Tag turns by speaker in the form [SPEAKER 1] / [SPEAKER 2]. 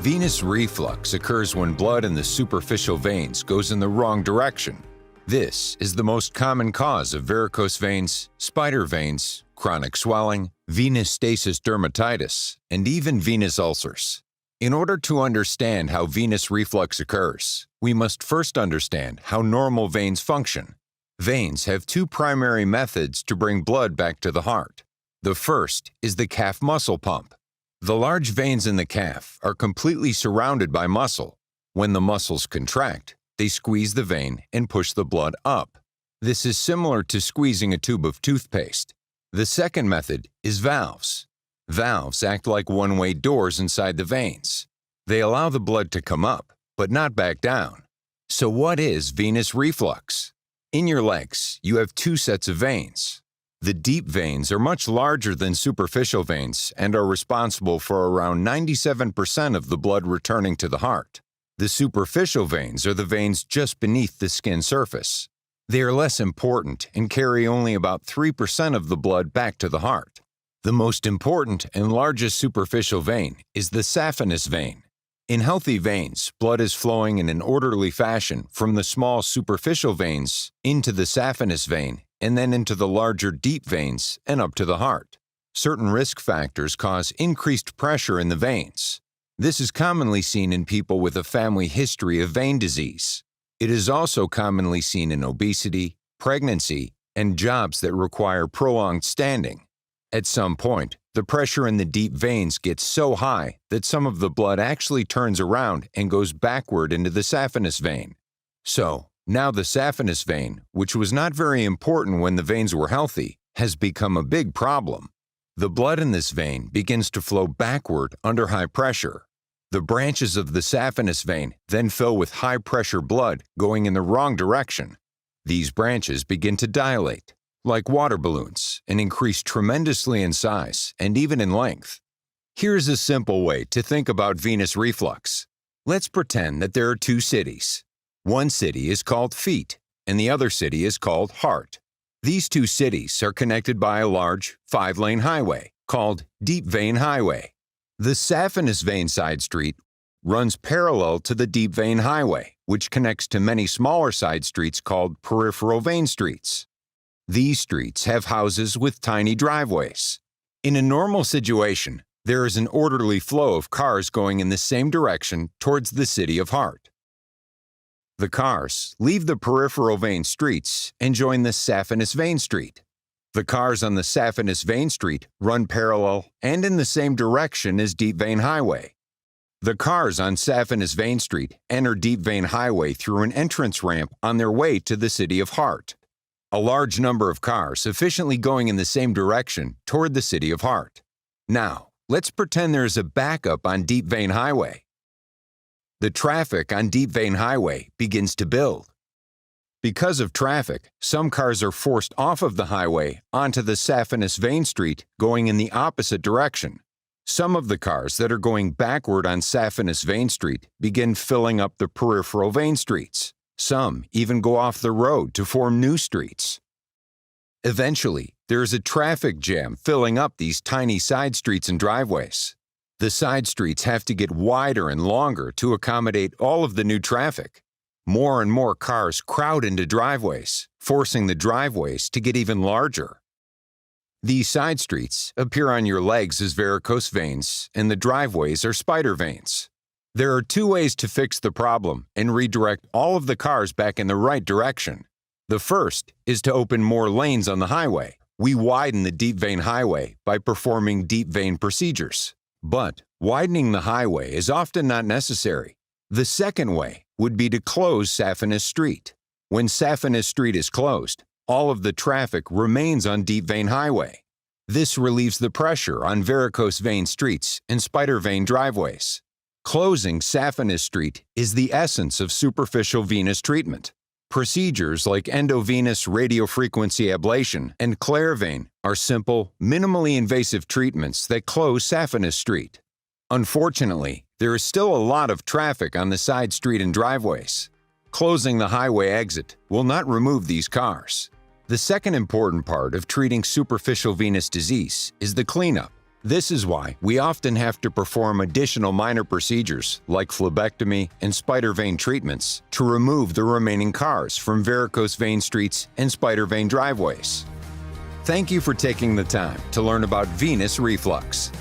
[SPEAKER 1] Venous reflux occurs when blood in the superficial veins goes in the wrong direction. This is the most common cause of varicose veins, spider veins, chronic swelling, venous stasis dermatitis, and even venous ulcers. In order to understand how venous reflux occurs, we must first understand how normal veins function. Veins have two primary methods to bring blood back to the heart. The first is the calf muscle pump. The large veins in the calf are completely surrounded by muscle. When the muscles contract, they squeeze the vein and push the blood up. This is similar to squeezing a tube of toothpaste. The second method is valves. Valves act like one-way doors inside the veins. They allow the blood to come up, but not back down. So what is venous reflux? In your legs, you have two sets of veins. The deep veins are much larger than superficial veins and are responsible for around 97% of the blood returning to the heart. The superficial veins are the veins just beneath the skin surface. They are less important and carry only about 3% of the blood back to the heart. The most important and largest superficial vein is the saphenous vein. In healthy veins, blood is flowing in an orderly fashion from the small superficial veins into the saphenous vein and then into the larger deep veins and up to the heart. Certain risk factors cause increased pressure in the veins. This is commonly seen in people with a family history of vein disease. It is also commonly seen in obesity, pregnancy, and jobs that require prolonged standing. At some point, the pressure in the deep veins gets so high that some of the blood actually turns around and goes backward into the saphenous vein. So, now the saphenous vein, which was not very important when the veins were healthy, has become a big problem. The blood in this vein begins to flow backward under high pressure. The branches of the saphenous vein then fill with high-pressure blood going in the wrong direction. These branches begin to dilate, like water balloons, and increase tremendously in size and even in length. Here's a simple way to think about venous reflux. Let's pretend that there are two cities. One city is called feet, and the other city is called heart. These two cities are connected by a large 5-lane highway called Deep Vein Highway. The saphenous vein side street runs parallel to the deep vein highway, which connects to many smaller side streets called peripheral vein streets. These streets have houses with tiny driveways. In a normal situation, there is an orderly flow of cars going in the same direction towards the city of heart. The cars leave the peripheral vein streets and join the saphenous vein street. The cars on the saphenous vein street run parallel and in the same direction as Deep Vein Highway. The cars on saphenous vein street enter Deep Vein Highway through an entrance ramp on their way to the city of Heart. A large number of cars efficiently going in the same direction toward the city of Heart. Now, let's pretend there is a backup on Deep Vein Highway. The traffic on Deep Vein Highway begins to build. Because of traffic, some cars are forced off of the highway onto the saphenous vein street going in the opposite direction. Some of the cars that are going backward on saphenous vein street begin filling up the peripheral vein streets. Some even go off the road to form new streets. Eventually, there is a traffic jam filling up these tiny side streets and driveways. The side streets have to get wider and longer to accommodate all of the new traffic. More and more cars crowd into driveways, forcing the driveways to get even larger. These side streets appear on your legs as varicose veins, and the driveways are spider veins. There are two ways to fix the problem and redirect all of the cars back in the right direction. The first is to open more lanes on the highway. We widen the deep vein highway by performing deep vein procedures. But widening the highway is often not necessary. The second way would be to close saphenous street. When saphenous street is closed, all of the traffic remains on deep vein highway. This relieves the pressure on varicose vein streets and spider vein driveways. Closing saphenous street is the essence of superficial venous treatment. Procedures like endovenous radiofrequency ablation and Clairvein are simple, minimally invasive treatments that close saphenous street. Unfortunately, there is still a lot of traffic on the side street and driveways. Closing the highway exit will not remove these cars. The second important part of treating superficial venous disease is the cleanup. This is why we often have to perform additional minor procedures like phlebectomy and spider vein treatments to remove the remaining cars from varicose vein streets and spider vein driveways. Thank you for taking the time to learn about venous reflux.